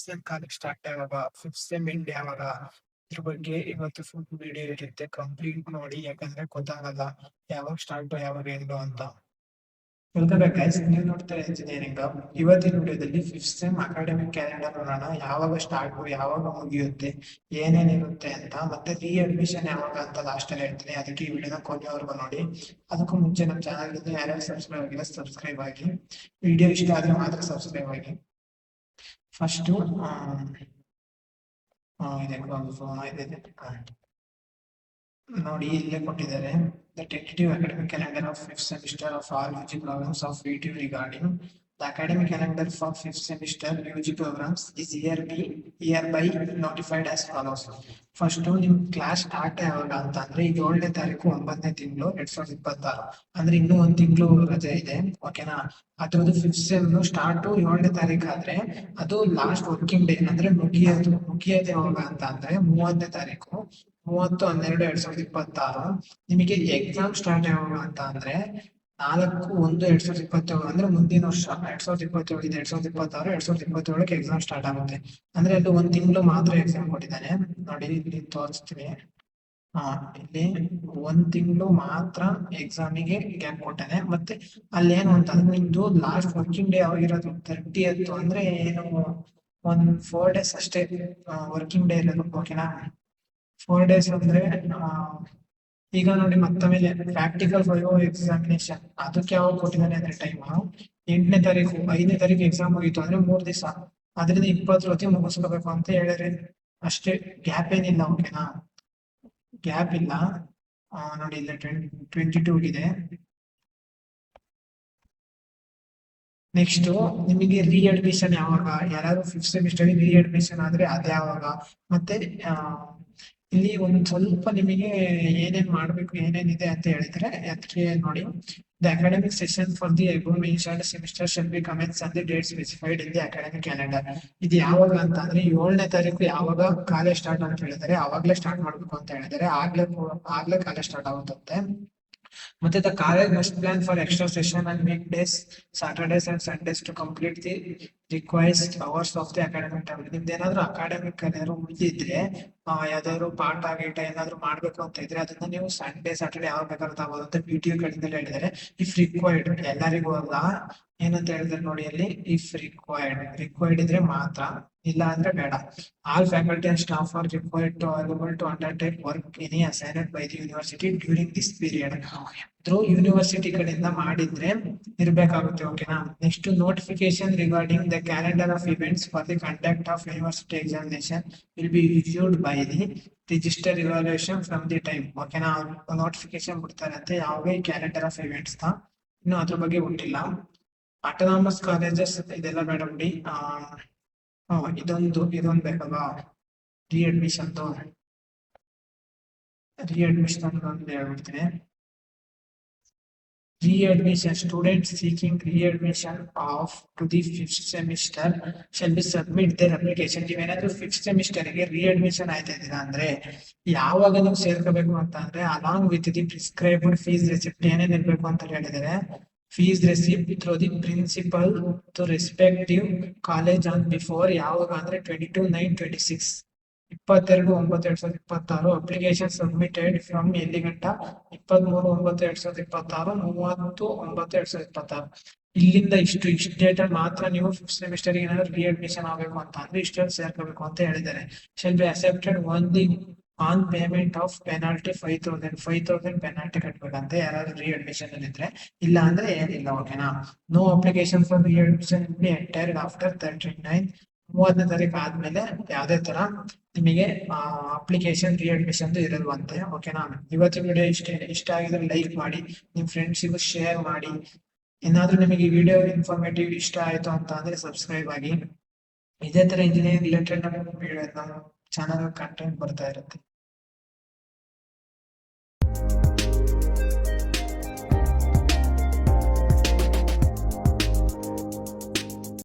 Sem college start ಯಾವಾಗ, fifth sem end ಯಾವಾಗ? ಇದ್ರ ಬಗ್ಗೆ ಇವತ್ತು ಫುಲ್ ವಿಡಿಯೋ ಇರುತ್ತೆ. ಕಂಪ್ಲೀಟ್ ನೋಡಿ, ಯಾಕಂದ್ರೆ ಗೊತ್ತಾಗಲ್ಲ ಯಾವಾಗ ಸ್ಟಾರ್ಟ್ ಯಾವಾಗ ಎಂಡು ಅಂತ. ವೆಲ್ಕಮ್ ಬ್ಯಾಕ್ ಗೈಸ್, ನೀವು ನೋಡ್ತಾರೆ ಇಂಜಿನಿಯರಿಂಗ್. ಇವತ್ತಿನ ವಿಡಿಯೋದಲ್ಲಿ ಫಿಫ್ತ್ ಸೆಮ್ ಅಕಾಡೆಮಿಕ್ ಕ್ಯಾಲೆಂಡರ್ ನೋಡೋಣ. ಯಾವಾಗ ಸ್ಟಾರ್ಟ್, ಯಾವಾಗ ಮುಗಿಯುತ್ತೆ, ಏನೇನಿರುತ್ತೆ ಅಂತ, ಮತ್ತೆ ರೀ ಅಡ್ಮಿಷನ್ ಯಾವಾಗ ಅಂತ ಲಾಸ್ಟ್ ಅಲ್ಲಿ ಹೇಳ್ತೀನಿ. ಅದಕ್ಕೆ ಈ ವಿಡಿಯೋನ ಕೊನೆವರೆಗೂ ನೋಡಿ. ಅದಕ್ಕೂ ಮುಂಚೆ ನಮ್ಮ ಚಾನಲ್ ಇಂದ ಯಾರ್ಯಾರು ಸಬ್ಸ್ಕ್ರೈಬ್ ಆಗಿಲ್ಲ ಸಬ್ಸ್ಕ್ರೈಬ್ ಆಗಿ. ವಿಡಿಯೋ ಇಷ್ಟ ಆದ್ರೆ ಮಾತ್ರ ಸಬ್ಸ್ಕ್ರೈಬ್ ಆಗಿ. ಫಸ್ಟ್ ನೋಡಿ, ಇಲ್ಲೇ ಕೊಟ್ಟಿದ್ದಾರೆ. The tentative academic calendar of fifth semester of all UG programmes of VTU regarding the academic calendar for fifth semester UG programmes is hereby notified as follows. First ನಿಮ್ class start ಯಾವಾಗ ಅಂತ ಅಂದ್ರೆ, 7ನೇ ತಾರೀಕು 9ನೇ ತಿಂಗಳು 2026. ಅಂದ್ರೆ ಇನ್ನೂ 1 ತಿಂಗಳು ರಜೆ ಇದೆ, ಓಕೆನಾ. ಅದ್ರದ್ದು ಫಿಫ್ತ್ ಸೆಮ್ ಸ್ಟಾರ್ಟ್ 7ನೇ ತಾರೀಕು ಆದ್ರೆ, ಅದು ಲಾಸ್ಟ್ ವರ್ಕಿಂಗ್ ಡೇ ಅಂದ್ರೆ ಮುಗಿಯೋದು ಯಾವಾಗ ಅಂತ ಅಂದ್ರೆ 30ನೇ ತಾರೀಕು 30/12/2026. ನಿಮಗೆ ಎಕ್ಸಾಮ್ ಸ್ಟಾರ್ಟ್ ಯಾವಾಗ ಅಂತ ಅಂದ್ರೆ 4/1/2027. ಅಂದ್ರೆ ಮುಂದಿನ ವರ್ಷ 2027 ಇದೆ, 2026 2027ಕ್ಕೆ ಎಕ್ಸಾಮ್ ಸ್ಟಾರ್ಟ್ ಆಗುತ್ತೆ. ಅಂದ್ರೆ ಅಲ್ಲಿ 1 ತಿಂಗಳು ಮಾತ್ರ ಎಕ್ಸಾಮ್ ಕೊಟ್ಟಿದ್ದಾನೆ. ನೋಡಿ ಇಲ್ಲಿ ತೋರಿಸ್ತೀನಿ. ಇಲ್ಲಿ 1 ತಿಂಗಳು ಮಾತ್ರ ಎಕ್ಸಾಮಿಗೆ ಗ್ಯಾಪ್ ಕೊಟ್ಟಾನೆ. ಮತ್ತೆ ಅಲ್ಲೇನು ಅಂತಂದ್ರೆ, ನಿಮ್ದು ಲಾಸ್ಟ್ ವರ್ಕಿಂಗ್ ಡೇ ಯಾವಾಗಿರೋದು 30th. ಅಂದ್ರೆ ಏನು, 4 ಡೇಸ್ ಅಷ್ಟೇ ವರ್ಕಿಂಗ್ ಡೇ ಇರೋದು, ಓಕೆನಾ. 4 ಡೇಸ್ ಅಂದ್ರೆ ಈಗ ನೋಡಿ, ಮತ್ತೊಮ್ಮೆ ಪ್ರಾಕ್ಟಿಕಲ್ ಎಕ್ಸಾಮಿನೇಷನ್ ಅದಕ್ಕೆ ಯಾವಾಗ ಕೊಟ್ಟಿದ್ದಾನೆ ಅಂದ್ರೆ ಟೈಮ್ 8ನೇ ತಾರೀಕು 5ನೇ ತಾರೀಕು ಎಕ್ಸಾಮ್ ಮುಗೀತು ಅಂದ್ರೆ 3 ದಿವಸ. ಅದರಿಂದ 20 ಮುಗಿಸ್ಕೋಬೇಕು ಅಂತ ಹೇಳಿದ್ರೆ ಅಷ್ಟೇ, ಗ್ಯಾಪ್ ಏನಿಲ್ಲ, ಓಕೆನಾ. ಗ್ಯಾಪ್ ಇಲ್ಲ. ನೋಡಿ ಇಲ್ಲ 22 ಇದೆ. ನೆಕ್ಸ್ಟ್ ನಿಮಗೆ ರೀ ಅಡ್ಮಿಷನ್ ಯಾವಾಗ, ಯಾರು ಫಿಫ್ತ್ ಸೆಮಿಸ್ಟರ್ ರೀ ಅಡ್ಮಿಷನ್ ಆದ್ರೆ ಅದ ಯಾವಾಗ, ಮತ್ತೆ ಇಲ್ಲಿ ಒಂದ್ ಸ್ವಲ್ಪ ನಿಮಗೆ ಏನೇನ್ ಮಾಡ್ಬೇಕು ಏನೇನಿದೆ ಅಂತ ಹೇಳಿದ್ರೆ ಅದಕ್ಕೆ ನೋಡಿ. The academic session for the above mentioned semester shall be commenced on the date specified in the academic calendar. ಇದು ಯಾವಾಗ ಅಂತ ಅಂದ್ರೆ 7ನೇ ತಾರೀಕು ಯಾವಾಗ ಕಾಲೇಜ್ ಸ್ಟಾರ್ಟ್ ಅಂತ ಹೇಳಿದರೆ ಅವಾಗ್ಲೇ ಸ್ಟಾರ್ಟ್ ಮಾಡ್ಬೇಕು ಅಂತ ಹೇಳಿದರೆ ಆಗ್ಲೇ ಕಾಲೇಜ್ ಸ್ಟಾರ್ಟ್ ಆಗುತ್ತಂತೆ. ಮತ್ತೆ the college must plan for extra session and weekdays, Saturdays and Sundays to complete the required hours of the academic time. ನಿಮ್ದು ಏನಾದ್ರು ಅಕಾಡೆಮಿಕ್ ಏನಾದ್ರು ಉಳಿದಿದ್ರೆ, ಯಾವ್ದಾದ್ರು ಪಾಠ ಗೀಟ ಏನಾದ್ರು ಮಾಡ್ಬೇಕು ಅಂತ ಇದ್ರೆ ಅದನ್ನ ನೀವು ಸಂಡೇ ಸಾಟರ್ಡೆ ಯಾವಾಗ ಬೇಕಾದ್ರೂ ತಗೋಬೋದು ಅಂತ PTU ಕಡೆಯಿಂದ ಹೇಳಿದ್ದಾರೆ. ಇಫ್ ರಿಕ್ವೈರ್ಡ್, ಎಲ್ಲರಿಗೂ ಅಲ್ಲ, ಏನಂತ ಹೇಳಿದ್ರೆ ನೋಡಿ ಅಲ್ಲಿ, ಇಫ್ ರಿಕ್ವೈರ್ಡ್ ಇದ್ರೆ ಮಾತ್ರ, ಇಲ್ಲ ಅಂದ್ರೆ ಬೇಡ. All faculty and staff are required to available to undertake work any assigned by the university during this period. Through university ಕಡೆಯಿಂದ ಮಾಡಿದ್ರೆ ಇರ್ಬೇಕಾಗುತ್ತೆ, ಓಕೆನಾ. Next notification regarding the calendar of events for the conduct of university examination will be issued by the register evaluation from the time, ಓಕೆನಾ. Notification ಬಿಡ್ತಾರೆ ಅಂತ ಯಾವಾಗ ಈ calendar of events ನ, ಇನ್ನು ಅದ್ರ ಬಗ್ಗೆ ಗೊತ್ತಿಲ್ಲ. ಆಟೋನಾಮಸ್ ಕಾಲೇಜಸ್ ಇದೆಲ್ಲ ಬೇಡ ಬಿಡಿ. ಇದೊಂದು ಬೇಕಲ್ವಾ, ರೀ ಅಡ್ಮಿಷನ್ ಒಂದು ಹೇಳ್ಬಿಡ್ತೀನಿ. Re-admission, students seeking re-admission to the fifth semester shall be submit their application. ನೀವೇನಾದ್ರೂ ಫಿಫ್ತ್ ಸೆಮಿಸ್ಟರ್ ಗೆ ರೀ-ಅಡ್ಮಿಷನ್ ಆಯ್ತಾ ಇದ್ದೀರಾ ಅಂದ್ರೆ ಯಾವಾಗ ನೀವು ಸೇರ್ಕೋಬೇಕು ಅಂತ ಅಂದ್ರೆ, along with the prescribed fees receipt ಏನೇನ್ ಇರ್ಬೇಕು ಅಂತ ಹೇಳಿದರೆ, fees receipt through the principal to respective college on before ಯಾವಾಗ ಅಂದ್ರೆ 22/9/26, 22/9/2026. ಅಪ್ಲಿಕೇಶನ್ ಸಬ್ಮಿಟೆಡ್ ಫ್ರಮ್ ಎಲ್ಲಿ ಗಂಟ 23/9/2026, 30/9/2026. ಇಲ್ಲಿಂದ ಇಷ್ಟು ಡೇಟ್ ಅಲ್ಲಿ ಮಾತ್ರ ನೀವು ಫಿಫ್ತ್ ಸೆಮಿಸ್ಟರ್ ಏನಾದ್ರು ರೀ ಅಡ್ಮಿಷನ್ ಆಗಬೇಕು ಅಂತ ಅಂದ್ರೆ ಇಷ್ಟೊಂದು ಸೇರ್ಕೋಬೇಕು ಅಂತ ಹೇಳಿದ್ದಾರೆ. Shall be accepted only on payment of penalty 5,000 penalty ಕಟ್ಬೇಕಂತೆ ಯಾರಾದ್ರೂ ರೀ ಅಡ್ಮಿಷನ್ ಅಲ್ಲಿ ಇದ್ರೆ. ಇಲ್ಲ ಅಂದ್ರೆ ಏನಿಲ್ಲ, ಓಕೆನಾ. No application for readmission be entertained after 30ನೇ ತಾರೀಕು ಆದ್ಮೇಲೆ ಯಾವ್ದೇ ತರ ನಿಮಗೆ ಅಪ್ಲಿಕೇಶನ್ ರೀ ಅಡ್ಮಿಷನ್ ಇರಲ್ವಂತೆ, ಓಕೆನಾ. ಇವತ್ತಿನ ವಿಡಿಯೋ ಇಷ್ಟ ಆಗಿದ್ರೆ ಲೈಕ್ ಮಾಡಿ, ನಿಮ್ ಫ್ರೆಂಡ್ಸಿಗೂ ಶೇರ್ ಮಾಡಿ. ಏನಾದ್ರೂ ನಿಮಗೆ ವಿಡಿಯೋ ಇನ್ಫಾರ್ಮೇಟಿವ್ ಇಷ್ಟ ಆಯ್ತು ಅಂತ ಅಂದ್ರೆ ಸಬ್ಸ್ಕ್ರೈಬ್ ಆಗಿ. ಇದೇ ತರ ಇಂಜಿನಿಯರಿಂಗ್ ರಿಲೇಟೆಡ್ ನಮ್ಮ ಚಾನಲ್ ಕಂಟೆಂಟ್ ಬರ್ತಾ ಇರುತ್ತೆ.